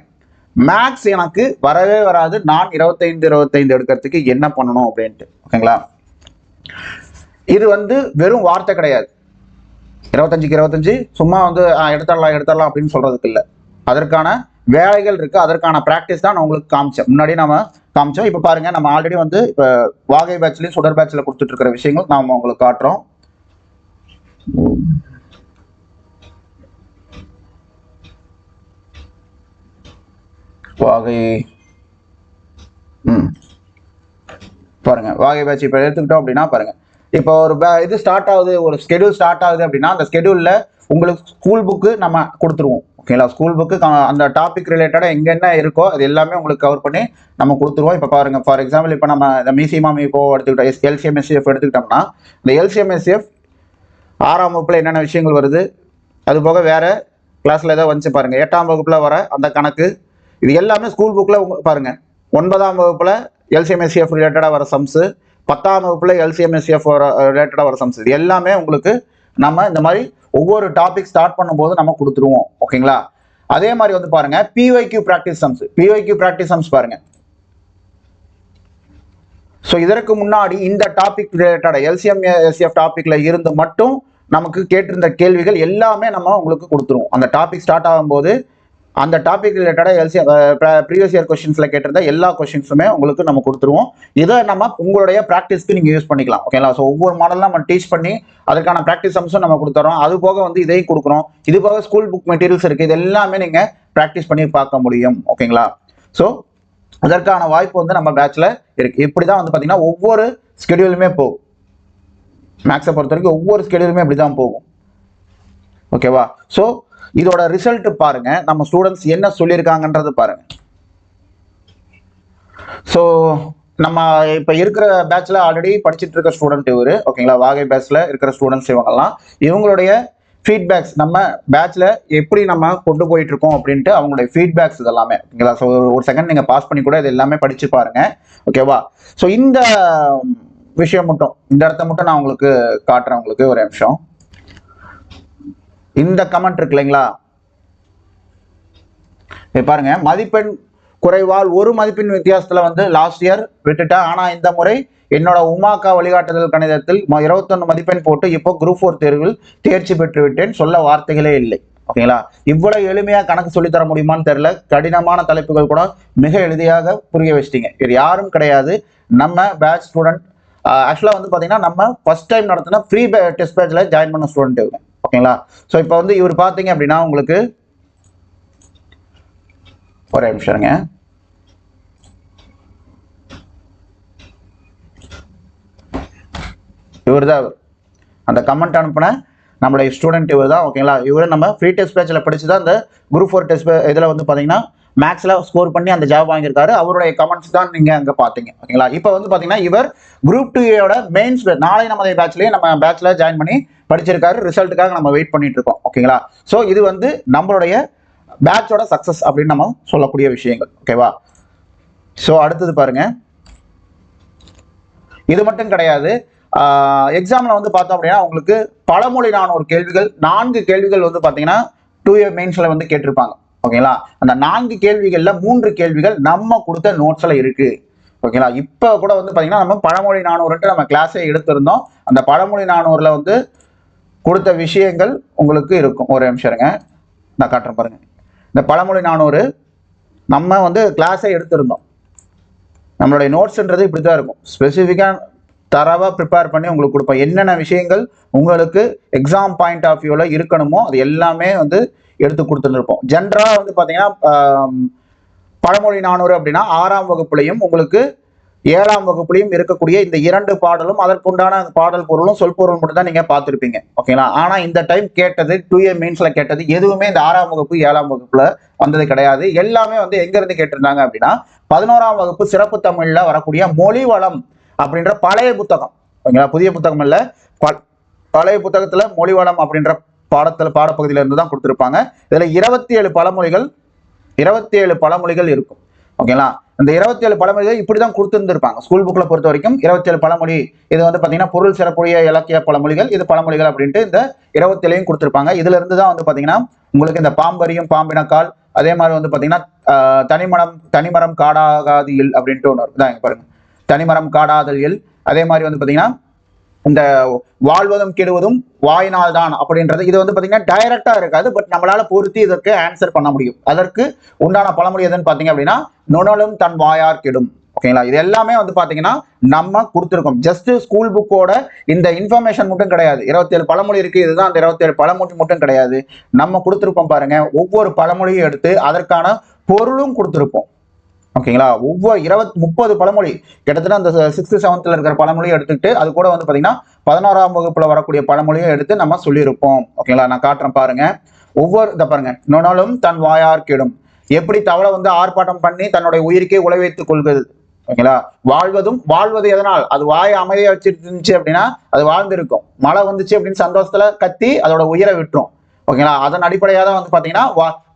மேக்ஸ் எனக்கு வரவே வராது, நான் 25 எடுக்கிறதுக்கு என்ன பண்ணணும் அப்படின்ட்டு. ஓகேங்களா. இது வந்து வெறும் வார்த்தை கிடையாது. 25 சும்மா வந்து எடுத்துடலாம் அப்படின்னு சொல்றதுக்கு இல்லை. அதற்கான வேலைகள் இருக்கு, அதற்கான பிராக்டிஸ் தான் நான் உங்களுக்கு காமிச்சேன். முன்னாடி நம்ம காமிச்சோம். இப்ப பாருங்க, நம்ம ஆல்ரெடி வந்து இப்ப வாகை பேட்ச்லயும் சுடர் பேட்ச்ல கொடுத்துட்டு இருக்கிற விஷயங்கள் நாம உங்களுக்கு காட்டுறோம். வாகை பாருங்க, வாகை பேட்ச் இப்ப எடுத்துக்கிட்டோம் அப்படின்னா பாருங்க, இப்போ ஒரு இது ஸ்டார்ட் ஆகுது, ஒரு ஸ்கெடியூல் ஸ்டார்ட் ஆகுது அப்படின்னா அந்த ஸ்கெடியூல்ல உங்களுக்கு ஸ்கூல் புக்கு நம்ம கொடுத்துருவோம். ஓகேங்களா. ஸ்கூல் புக்கு அந்த டாபிக் ரிலேட்டடா எங்க என்ன இருக்கோ அது எல்லாமே உங்களுக்கு கவர் பண்ணி நம்ம கொடுத்துருவோம். இப்போ பாருங்க, ஃபார் எக்ஸாம்பிள் இப்போ நம்ம இந்த மீசிமா மீபோ எடுத்துக்கிட்டோம், எல்சிஎம்எஸ்சிஎஃப் எடுத்துக்கிட்டோம்னா இந்த எல்சிஎம்எஸ்சிஎஃப் 6ஆம் வகுப்புல என்னென்ன விஷயங்கள் வருது, அது போக வேற கிளாஸ்ல ஏதோ வந்துச்சு பாருங்க, 8ஆம் வகுப்புல வர அந்த கணக்கு, இது எல்லாமே ஸ்கூல் புக்ல பாருங்க. 9ஆம் வகுப்புல எல்சிஎம்எஸ்சிஎஃப் ரிலேட்டடா வர சம்ஸ், 10ஆம் வகுப்புல எல்சிஎம்எஸ்சிஎஃப் ரிலேட்டடா வர சம்ஸ், இது எல்லாமே உங்களுக்கு நம்ம இந்த மாதிரி ஒவ்வொரு டாபிக் ஸ்டார்ட் பண்ணும்போது நம்ம கொடுத்துருவோம். ஓகேங்களா. அதே மாதிரி வந்து பாருங்க, PYQ practice sums, PYQ practice sums பாருங்க. ஸோ இதற்கு முன்னாடி இந்த டாபிக் ரிலேட்டட் எல்சிஎம்எஸ்சிஎஃப் டாபிக்ல இருந்து மட்டும் நமக்கு கேட்டிருந்த கேள்விகள் எல்லாமே நம்ம உங்களுக்கு கொடுத்துருவோம். அந்த டாபிக் ஸ்டார்ட் ஆகும்போது அந்த டாபிக் ரிலேட்டடாக ப்ரீவியஸ் இயர் கொஸ்டின்ஸ்ல கேட்டிருந்த எல்லா கொஸ்டின்ஸுமே உங்களுக்கு நம்ம கொடுத்துருவோம். இதை நம்ம உங்களுடைய ப்ராக்டிஸ்க்கு நீங்க யூஸ் பண்ணிக்கலாம். ஓகேங்களா. ஸோ ஒவ்வொரு மாடல்லாம் நம்ம டீச் பண்ணி அதுக்கான ப்ராக்டிஸ் சம்ஸும் நம்ம கொடுத்துறோம். அது போக வந்து இதையும் கொடுக்குறோம். இது போக ஸ்கூல் புக் மெட்டீரியல்ஸ் இருக்கு, இது எல்லாமே நீங்க ப்ராக்டிஸ் பண்ணி பார்க்க முடியும். ஓகேங்களா. ஸோ அதற்கான வாய்ப்பு வந்து நம்ம பேட்ச்ல இருக்கு. இப்படிதான் வந்து பாத்தீங்கன்னா ஒவ்வொரு ஸ்கெடியூலுமே போகும். மேக்ஸை பொறுத்த வரைக்கும் ஒவ்வொரு ஸ்கெடியூலுமே இப்படிதான் போகும். ஓகேவா. ஸோ இதோட ரிசல்ட் பாருங்க, நம்ம ஸ்டூடெண்ட்ஸ் என்ன சொல்லியிருக்காங்கன்றது பாருங்க. ஸோ நம்ம இப்ப இருக்கிற பேட்ச்ல ஆல்ரெடி படிச்சுட்டு இருக்க ஸ்டூடெண்ட் இவரு. ஓகேங்களா. வாகை பேட்ச்ல இருக்கிற ஸ்டூடெண்ட்ஸ் இவங்கெல்லாம், இவங்களுடைய ஃபீட்பேக்ஸ் நம்ம பேட்ச்ல எப்படி நம்ம கொண்டு போயிட்டு இருக்கோம் அப்படின்ட்டு அவங்களுடைய ஃபீட்பேக்ஸ் இதெல்லாமே. ஓகேங்களா. ஸோ ஒரு செகண்ட் நீங்க பாஸ் பண்ணி கூட இது எல்லாமே படிச்சு பாருங்க. ஓகேவா. ஸோ இந்த விஷயம் மட்டும், இந்த இடத்த மட்டும் நான் உங்களுக்கு காட்டுறேன். உங்களுக்கு ஒரு நிமிஷம். இந்த கமெண்ட் இருக்கு இல்லைங்களா, பாருங்க, மதிப்பெண் குறைவால் 1 மதிப்பெண் வித்தியாசத்துல வந்து லாஸ்ட் இயர் விட்டுட்டேன், ஆனா இந்த முறை என்னோட உமாக்கா வழிகாட்டுதல் கணிதத்தில் 21 மதிப்பெண் போட்டு இப்போ குரூப் 4 தேர்வில் தேர்ச்சி பெற்று விட்டேன், சொல்ல வார்த்தைகளே இல்லை. ஓகேங்களா, இவ்வளவு எளிமையா கணக்கு சொல்லித்தர முடியுமான்னு தெரியல. கடினமான தலைப்புகள் கூட மிக எளிதாக புரிய வச்சிட்டீங்க. இது யாரும் கிடையாது, நம்ம பேட்ச் ஸ்டூடெண்ட். ஆக்சுவலா வந்து பாத்தீங்கன்னா நம்ம ஃபர்ஸ்ட் டைம் நடத்தின ஃப்ரீ டெஸ்ட் பேட்ச்ல ஜாயின் பண்ண ஸ்டூடெண்ட் இவங்க. ஓகேங்களா, ஸோ இப்போ வந்து இவர் பார்த்தீங்க அப்படின்னா உங்களுக்கு ஒரே நிமிஷம்ங்க. இவர் தான் அந்த கமெண்ட் அனுப்பின நம்மளுடைய ஸ்டூடெண்ட் இவர் தான். ஓகேங்களா, இவர் நம்ம ஃப்ரீ டெஸ்ட் பேட்சில் படிச்சு தான் அந்த குரூப் 4 டெஸ்ட் இதில் வந்து பார்த்தீங்கன்னா மேக்ஸில் ஸ்கோர் பண்ணி அந்த ஜாப் வாங்கியிருக்காரு. அவருடைய கமெண்ட்ஸ் தான் நீங்கள் அங்கே பார்த்தீங்க. ஓகேங்களா, இப்போ வந்து பார்த்தீங்கன்னா இவர் குரூப் 2 மெயின்ஸ் நாளை நமது பேட்ச்லேயே நம்ம பேட்சில் ஜாயின் பண்ணி படிச்சிருக்காரு. ரிசல்ட்டுக்காக நம்ம வெயிட் பண்ணிட்டு இருக்கோம். ஓகேங்களா, ஸோ இது வந்து நம்மளுடைய பேட்சோட சக்ஸஸ் அப்படின்னு நம்ம சொல்லக்கூடிய விஷயங்கள். ஓகேவா, ஸோ அடுத்தது பாருங்க, இது மட்டும் கிடையாது. எக்ஸாமில் வந்து பார்த்தோம் அப்படின்னா உங்களுக்கு பழமொழி 400 கேள்விகள், 4 கேள்விகள் வந்து பார்த்தீங்கன்னா 2A மெயின்ஸில் வந்து கேட்டிருப்பாங்க. ஓகேங்களா, அந்த 4 கேள்விகளில் 3 கேள்விகள் நம்ம கொடுத்த நோட்ஸில் இருக்கு. ஓகேங்களா, இப்போ கூட வந்து பார்த்தீங்கன்னா நம்ம பழமொழி 400 நம்ம கிளாஸே எடுத்திருந்தோம். அந்த பழமொழி 400ல் வந்து கொடுத்த விஷயங்கள் உங்களுக்கு இருக்கும். ஒரு நிமிஷம் இருங்க, நான் காட்டுறேன் பாருங்க. இந்த பழமொழி 400 நம்ம வந்து கிளாஸே எடுத்திருந்தோம். நம்மளுடைய நோட்ஸ்ன்றது இப்படி தான் இருக்கும். ஸ்பெசிஃபிக்காக தரவாக ப்ரிப்பேர் பண்ணி உங்களுக்கு கொடுப்போம். என்னென்ன விஷயங்கள் உங்களுக்கு எக்ஸாம் பாயிண்ட் ஆஃப் வியூவில் இருக்கணுமோ அது எல்லாமே வந்து எடுத்து கொடுத்துருப்போம். ஜென்ரலாக வந்து பார்த்தீங்கன்னா பழமொழி 400 அப்படின்னா 6ஆம் வகுப்புலையும் உங்களுக்கு 7ஆம் வகுப்புலையும் இருக்கக்கூடிய இந்த 2 பாடலும் அதற்குண்டான பாடல் பொருளும் சொல் பொருள் மட்டும் தான் நீங்கள் பார்த்துருப்பீங்க. ஓகேங்களா, ஆனால் இந்த டைம் கேட்டது 2A மெயின்ஸில் கேட்டது எதுவுமே இந்த 6ஆம் வகுப்பு 7ஆம் வகுப்புல வந்தது கிடையாது. எல்லாமே வந்து எங்கேருந்து கேட்டிருந்தாங்க அப்படின்னா 11ஆம் வகுப்பு சிறப்பு தமிழில் வரக்கூடிய மொழி வளம் அப்படின்ற பழைய புத்தகம். ஓகேங்களா, புதிய புத்தகம் இல்லை, பழைய புத்தகத்தில் மொழி வளம் அப்படின்ற பாடப்பகுதியில இருந்து தான் கொடுத்துருப்பாங்க. இதில் 27 பழமொழிகள் இருக்கும். ஓகேங்களா, இந்த 27 பழமொழிகள் இப்படி தான் கொடுத்துருந்துருப்பாங்க ஸ்கூல் புக்கில் பொறுத்த வரைக்கும். 27 பழமொழி, இது வந்து பார்த்தீங்கன்னா பொருள் சிறப்புடைய இலக்கிய பழமொழிகள், இது பழமொழிகள் அப்படின்ட்டு இந்த 27 கொடுத்துருப்பாங்க. இதுல இருந்து தான் வந்து பார்த்தீங்கன்னா உங்களுக்கு இந்த பாம்பரியும் பாம்பினக்கால், அதே மாதிரி வந்து பார்த்தீங்கன்னா தனிமரம் காடாகாது இல் அப்படின்ட்டு ஒன்று இருக்கு பாருங்க, தனிமரம் காடாதல் இல். அதே மாதிரி வந்து பார்த்தீங்கன்னா இந்த வாழ்வதும் கெடுவதும் வாயினால் தான் அப்படின்றது இது வந்து பார்த்தீங்கன்னா டைரக்டா இருக்காது, பட் நம்மளால பொருத்தி இதற்கு ஆன்சர் பண்ண முடியும். அதற்கு உண்டான பழமொழி எதுன்னு பார்த்தீங்க அப்படின்னா நுணலும் தன் வாயார் கெடும். ஓகேங்களா, இது எல்லாமே வந்து பார்த்தீங்கன்னா நம்ம கொடுத்துருக்கோம். ஜஸ்ட் ஸ்கூல் புக்கோட இந்த இன்ஃபர்மேஷன் மட்டும் கிடையாது. 27 பழமொழி இருக்கு, இதுதான் அந்த 27 பழமொழி மட்டும் கிடையாது. நம்ம கொடுத்துருப்போம் பாருங்க, ஒவ்வொரு பழமொழியும் எடுத்து அதற்கான பொருளும் கொடுத்துருப்போம். ஓகேங்களா, ஒவ்வொரு 30 பழமொழி கிட்டத்தட்ட அந்த 6th 7th இருக்கிற பழமொழியும் எடுத்துக்கிட்டு அது கூட வந்து பார்த்தீங்கன்னா 11ஆம் வகுப்புல வரக்கூடிய பழமொழியும் எடுத்து நம்ம சொல்லியிருப்போம். ஓகேங்களா, நான் காட்டுறேன் பாருங்க. ஒவ்வொரு இதை பாருங்க, நுணலும் தன் வாயார் கெடும். எப்படி தவளை வந்து ஆர்ப்பாட்டம் பண்ணி தன்னுடைய உயிருக்கே உழை வைத்துக் கொள்வது. ஓகேங்களா, வாழ்வது எதனால், அது வாயை அமைதியா வச்சுட்டு இருந்துச்சு அப்படின்னா அது வாழ்ந்திருக்கும். மழை வந்துச்சு அப்படின்னு சந்தோஷத்துல கத்தி அதோட உயிரை விட்டுரும். ஓகேங்களா, அதன் அடிப்படையாக தான் வந்து பார்த்தீங்கன்னா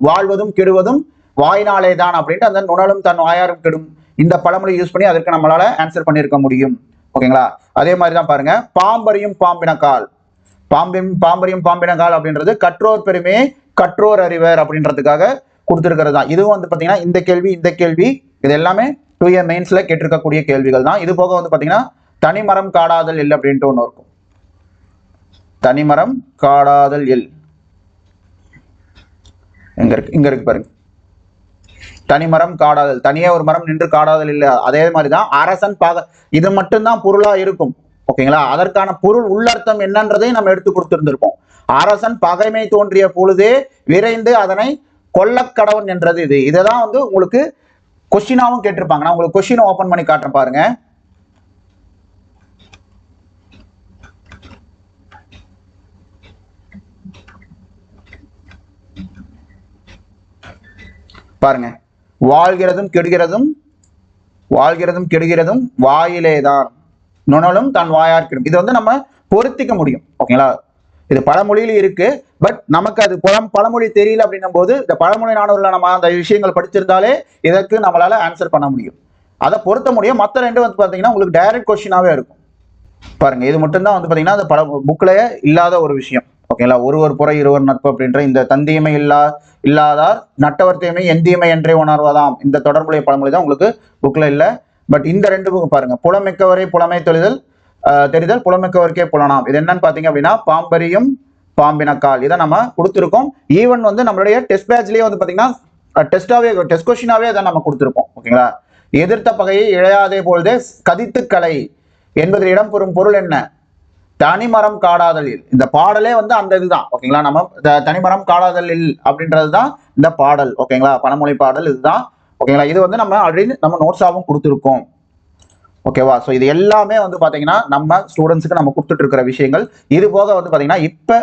வாழ்வதும் கெடுவதும் வாயினாலே தான் அப்படின்ட்டு அந்த நுணலும் தன் வாயாரும் கெடும் இந்த பழமொழி யூஸ் பண்ணி அதற்கு நம்மளால ஆன்சர் பண்ணியிருக்க முடியும். ஓகேங்களா, அதே மாதிரி தான் பாருங்க, பாம்பரியும் பாம்பினக்கால். பாம்பரியும் பாம்பினக்கால் அப்படின்றது கற்றோர் பெருமே கற்றோர் அறிவர் அப்படின்றதுக்காக கொடுத்துருக்கிறது தான். இதுவும் வந்து பார்த்தீங்கன்னா இந்த கேள்வி இது எல்லாமே 2A மெயின்ஸ்ல கேட்டிருக்கக்கூடிய கேள்விகள் தான். இது போக வந்து பார்த்தீங்கன்னா தனிமரம் காடாதல் எல் அப்படின்ட்டு ஒன்று இருக்கும். தனிமரம் காடாதல் எல் இங்க இருக்கு பாருங்க. தனிமரம் காடாதல், தனியே ஒரு மரம் நின்று காடாதல் இல்லை. அதே மாதிரிதான் அரசன் இது மட்டும்தான் பொருளா இருக்கும். ஓகேங்களா, அதற்கான பொருள் உள்ளர்த்தம் என்னன்றதை நம்ம எடுத்து கொடுத்திருந்திருப்போம். அரசன் பகைமை தோன்றிய பொழுதே விரைந்து அதனை கொல்லக்கடவன் என்றது இது. இதைதான் வந்து உங்களுக்கு கொஸ்டினாவும் கேட்டிருப்பாங்க. நான் உங்களுக்கு கொஸ்டினை ஓபன் பண்ணி காட்டுறேன் பாருங்க. பாருங்க, வாழ்கிறதும் கெடுகிறதும் வாயிலேதான், நுணலும் தன் வாயார் கெடும். இது வந்து நம்ம பொருத்திக்க முடியும். ஓகேங்களா, இது பழமொழியில இருக்கு, பட் நமக்கு அது பழமொழி தெரியல அப்படின்னும் போது இந்த பழமொழி 400ல நம்ம அந்த விஷயங்கள் படிச்சிருந்தாலே இதற்கு நம்மளால ஆன்சர் பண்ண முடியும், அதை பொருத்த முடியும். மற்ற 2 வந்து பார்த்தீங்கன்னா உங்களுக்கு டைரக்ட் கொஸ்டினாவே இருக்கும். பாருங்க, இது மட்டும்தான் வந்து பார்த்தீங்கன்னா அந்த புக்லயே இல்லாத ஒரு விஷயம். ஓகேங்களா, ஒருவர் புற இருவர் நட்பு அப்படின்ற இந்த தந்தியமை இல்லாதார் நட்டவர் தீமை எந்தீமை என்றே உணர்வதாம் இந்த தொடர்புடைய பழமொழி தான் உங்களுக்கு புக்ல இல்லை. பட் இந்த ரெண்டு பாருங்க, புலமிக்கவரை புலமை தெரிதல் புலமிக்கவருக்கே புலனாம். இது என்னன்னு பாத்தீங்க அப்படின்னா பாம்பரியும் பாம்பினக்கால் இதை நம்ம கொடுத்துருக்கோம். ஈவன் வந்து நம்மளுடைய டெஸ்ட் பேட்ச்லயே வந்து பாத்தீங்கன்னா டெஸ்ட் கொஸ்டினாவே அதை நம்ம கொடுத்துருப்போம். ஓகேங்களா. எதிர்த்த பகையை இழையாதே போல்தே கதித்து கலை என்பதில் இடம்பெறும் பொருள் என்ன? தனிமரம் காடாதலில். இந்த பாடலே வந்து அந்த இதுதான். ஓகேங்களா. நம்ம தனிமரம் காடாதலில் அப்படின்றதுதான் இந்த பாடல். ஓகேங்களா. பழமொழி பாடல் இதுதான். ஓகேங்களா. இது வந்து நம்ம ஆல்ரெடி நம்ம நோட்ஸாவும் கொடுத்துருக்கோம். ஓகேவா. ஸோ இது எல்லாமே வந்து பாத்தீங்கன்னா நம்ம ஸ்டூடெண்ட்ஸுக்கு நம்ம கொடுத்துட்டு இருக்கிற விஷயங்கள். இது போக வந்து பாத்தீங்கன்னா இப்ப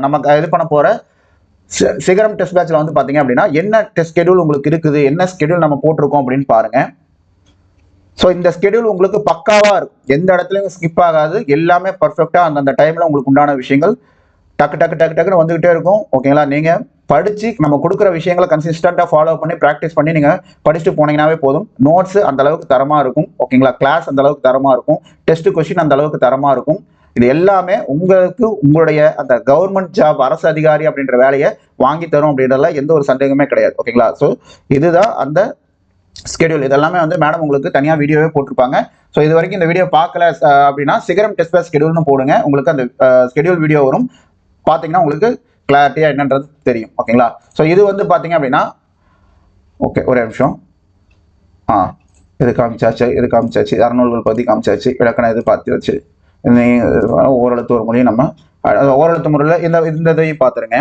நம்ம இது பண்ண போற சிகரம் டெஸ்ட் பேட்ச்ல வந்து பாத்தீங்க அப்படின்னா என்ன டெஸ்ட் ஸ்கெடியூல் உங்களுக்கு இருக்குது, என்ன ஸ்கெடியூல் நம்ம போட்டிருக்கோம் அப்படின்னு பாருங்க. ஸோ இந்த ஸ்கெடியூல் உங்களுக்கு பக்காவா இருக்கும், எந்த இடத்துலையும் ஸ்கிப் ஆகாது, எல்லாமே பர்ஃபெக்டா அந்த டைம்ல உங்களுக்கு உண்டான விஷயங்கள் டக்குன்னு வந்துகிட்டே இருக்கும். ஓகேங்களா. நீங்க படிச்சு நம்ம கொடுக்குற விஷயங்களை கன்சிஸ்டண்டா ஃபாலோ பண்ணி ப்ராக்டிஸ் பண்ணி நீங்க படிச்சுட்டு போனீங்கன்னாவே போதும். நோட்ஸ் அந்த அளவுக்கு தரமா இருக்கும். ஓகேங்களா. கிளாஸ் அந்த அளவுக்கு தரமா இருக்கும். டெஸ்ட் கொஸ்டின் அந்த அளவுக்கு தரமா இருக்கும். இது எல்லாமே உங்களுக்கு உங்களுடைய அந்த கவர்மெண்ட் ஜாப் அரசு அதிகாரி அப்படின்ற வேலையை வாங்கி தரும் அப்படின்றதுல எந்த ஒரு சந்தேகமே கிடையாது. ஓகேங்களா. ஸோ இதுதான் அந்த ஸ்கெடியூல். இதெல்லாமே வந்து மேடம் உங்களுக்கு தனியாக வீடியோவே போட்டிருப்பாங்க. ஸோ இது வரைக்கும் இந்த வீடியோ பார்க்கல அப்படின்னா சிகரம் டெஸ்ட் பேட்ச் ஸ்கெடியூல்னு போடுங்க, உங்களுக்கு அந்த ஸ்கெடியூல் வீடியோ வரும். பார்த்தீங்கன்னா உங்களுக்கு கிளாரிட்டியா என்னன்றது தெரியும். ஓகேங்களா. ஸோ இது வந்து பார்த்தீங்க அப்படின்னா ஓகே ஒரே நிமிஷம். இது காமிச்சாச்சு அறநூல்கள் பற்றி காமிச்சாச்சு, இலக்கணம் இது பார்த்தாச்சு. ஓரெழுத்து ஒரு மொழி நம்ம ஓரெழுத்து முறையில் இந்த இதையும் பார்த்துருங்க.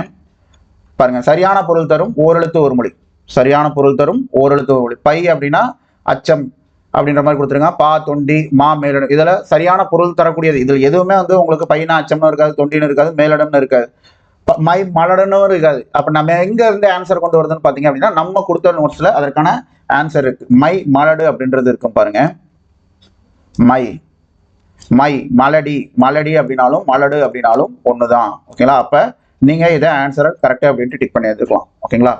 பாருங்க, சரியான பொருள் தரும் ஓரெழுத்து ஒரு மொழி. சரியான பொருள் தரும் ஓரெழுத்து ஒரு மொழி. பை அப்படின்னா அச்சம் அப்படின்ற மாதிரி கொடுத்துருங்க. பா தொண்டி மா மேலிடம் இதுல சரியான பொருள் தரக்கூடியது. இதுல எதுவுமே வந்து உங்களுக்கு பையனா அச்சம்னு இருக்காது, தொண்டின்னு இருக்காது, மேலிடம்னு இருக்காது, மை மலடனும் இருக்காது. அப்ப நம்ம எங்க இருந்து ஆன்சர் கொண்டு வருதுன்னு பாத்தீங்க அப்படின்னா நம்ம கொடுத்த நோட்ஸ்ல அதற்கான ஆன்சர் இருக்கு. மை மலடு அப்படின்றது இருக்கும் பாருங்க. மை மலடி அப்படின்னாலும் மலடு அப்படின்னாலும் ஒண்ணுதான். ஓகேங்களா. அப்ப நீங்க இதை ஆன்சரை கரெக்டா அப்படின்ட்டு டிக் பண்ணி எடுத்துக்கலாம். ஓகேங்களா.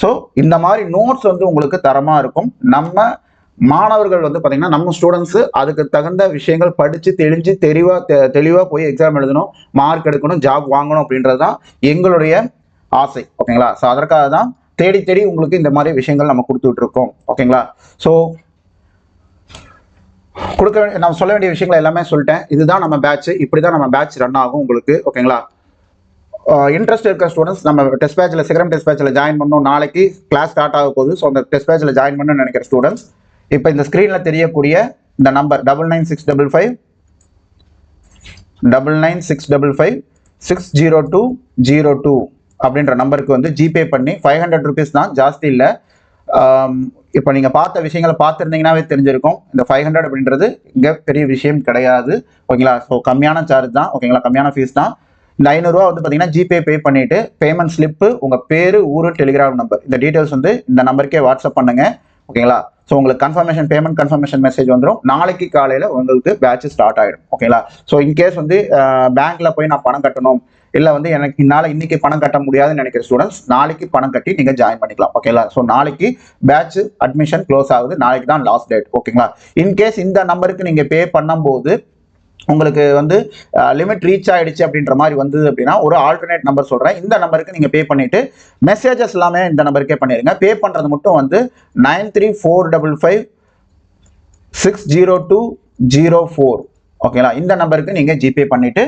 ஸோ இந்த மாதிரி நோட்ஸ் வந்து உங்களுக்கு தரமா இருக்கும். நம்ம மாணவர்கள் வந்து பாத்தீங்கன்னா நம்ம ஸ்டூடெண்ட்ஸ் அதுக்கு தகுந்த விஷயங்கள் படிச்சு தெளிவா போய் எக்ஸாம் எழுதணும், மார்க் எடுக்கணும், ஜாப் வாங்கணும் அப்படின்றதுதான் எங்களுடைய ஆசை. ஓகேங்களா. ஸோ அதற்காக தான் தேடி உங்களுக்கு இந்த மாதிரி விஷயங்கள் நம்ம கொடுத்துட்டு இருக்கோம். ஓகேங்களா. ஸோ நம்ம சொல்ல வேண்டிய விஷயங்கள் எல்லாமே சொல்லிட்டேன். இதுதான் நம்ம பேட்ச், இப்படிதான் நம்ம பேட்ச் ரன் ஆகும் உங்களுக்கு. ஓகேங்களா. இன்ட்ரெஸ்ட் இருக்கிற ஸ்டூடெண்ட்ஸ் நம்ம டெஸ்ட் பேட்ச்ல சிகரம் டெஸ்ட் பேட்ச்ல ஜாயின் பண்ணணும். நாளைக்கு கிளாஸ் ஸ்டார்ட் ஆக போகுது. ஸோ அந்த டெஸ்ட் பேட்ச்ல ஜாயின் பண்ணணும்னு நினைக்கிற ஸ்டூடெண்ட்ஸ் இப்போ இந்த ஸ்கிரீன்ல தெரியக்கூடிய இந்த நம்பர் 9965560202 அப்படின்ற நம்பருக்கு வந்து ஜிபே பண்ணி 500 rupees தான், ஜாஸ்தி இல்லை. இப்போ நீங்க பார்த்த விஷயங்களை பார்த்துருந்தீங்கன்னாவே தெரிஞ்சிருக்கும். இந்த 500 அப்படின்றது இங்க பெரிய விஷயம் கிடையாது. ஓகேங்களா. ஸோ கம்மியான சார்ஜ் தான். ஓகேங்களா. கம்மியான ஃபீஸ் தான். இந்த 500 ரூபா வந்து பார்த்தீங்கன்னா ஜிபே பே பண்ணிட்டு பேமெண்ட் ஸ்லிப்பு, உங்க பேரு, ஊரு, டெலிகிராம் நம்பர், இந்த டீடைல்ஸ் வந்து இந்த நம்பருக்கே வாட்ஸ்அப் பண்ணுங்க. ஓகேங்களா. ஸோ உங்களுக்கு பேமெண்ட் கன்ஃபர்மேஷன் மெசேஜ் வந்துடும். நாளைக்கு காலையில் உங்களுக்கு பேட்ச் ஸ்டார்ட் ஆகிடும். ஓகேங்களா. ஸோ இன்கேஸ் வந்து பேங்க்ல போய் நான் பணம் கட்டணும், இல்லை வந்து எனக்கு இன்னைக்கு பணம் கட்ட முடியாதுன்னு நினைக்கிற ஸ்டூடெண்ட்ஸ் நாளைக்கு பணம் கட்டி நீங்க ஜாயின் பண்ணிக்கலாம். ஓகேங்களா. ஸோ நாளைக்கு பேட்ச் அட்மிஷன் க்ளோஸ் ஆகுது. நாளைக்கு தான் லாஸ்ட் டேட். ஓகேங்களா. இன்கேஸ் இந்த நம்பருக்கு நீங்க பே பண்ணும்போது உங்களுக்கு வந்து லிமிட் ரீச் ஆயிடுச்சு அப்படின்ற மாதிரி வந்தது அப்படின்னா ஒரு ஆல்டர்னேட் நம்பர் சொல்றேன். இந்த நம்பருக்கு நீங்க பே பண்ணிட்டு மெசேஜஸ் எல்லாமே இந்த நம்பருக்கே பண்ணிருங்க. பே பண்றது மட்டும் வந்து 9345560204. ஓகேங்களா. இந்த நம்பருக்கு நீங்க ஜிபே பண்ணிட்டு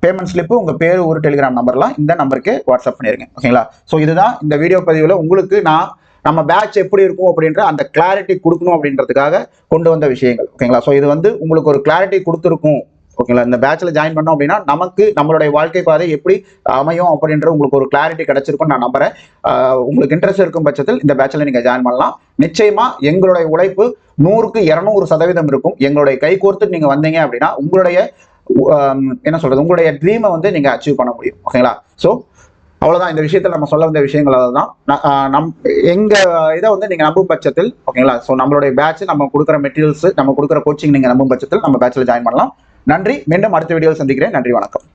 பேமெண்ட் ஸ்லிப்பு, உங்க பேரு, ஒரு டெலிகிராம் நம்பர்லாம் இந்த நம்பருக்கு வாட்ஸ்அப் பண்ணிருங்க. ஓகேங்களா. ஸோ இதுதான் இந்த வீடியோ பதிவில் உங்களுக்கு நான் நம்ம பேட்ச் எப்படி இருக்கும் அப்படின்ற அந்த கிளாரிட்டி கொடுக்கணும் அப்படின்றதுக்காக கொண்டு வந்த விஷயங்கள். ஓகேங்களா. ஸோ இது வந்து உங்களுக்கு ஒரு கிளாரிட்டி கொடுத்துருக்கும். ஓகேங்களா. இந்த பேட்ச்ல ஜாயின் பண்ணோம் அப்படின்னா நமக்கு நம்மளுடைய வாழ்க்கை பாதை எப்படி அமையும் அப்படின்ற உங்களுக்கு ஒரு கிளாரிட்டி கிடைச்சிருக்கும் நான் நம்புறேன். உங்களுக்கு இன்ட்ரெஸ்ட் இருக்கும் பட்சத்தில் இந்த பேட்ச்ல நீங்க ஜாயின் பண்ணலாம். நிச்சயமா எங்களுடைய உழைப்பு 100க்கு 200% இருக்கும். எங்களுடைய கை கோர்த்து நீங்க வந்தீங்க அப்படின்னா உங்களுடைய என்ன சொல்றது, உங்களுடைய ட்ரீமை வந்து நீங்க அச்சீவ் பண்ண முடியும். ஓகேங்களா. ஸோ அவ்வளவுதான் இந்த விஷயத்தில் நம்ம சொல்ல வந்த விஷயங்கள். அதுதான் எங்க இதை வந்து நீங்க நம்பும் பட்சத்தில். ஓகேங்களா. ஸோ நம்மளுடைய பேட்ச், நம்ம கொடுக்குற மெட்டீரியல்ஸ், நம்ம கொடுக்குற கோச்சிங் நீங்க நம்பும் பட்சத்தில் நம்ம பேட்ச்ல ஜாயின் பண்ணலாம். நன்றி. மீண்டும் அடுத்த வீடியோவில் சந்திக்கிறேன். நன்றி, வணக்கம்.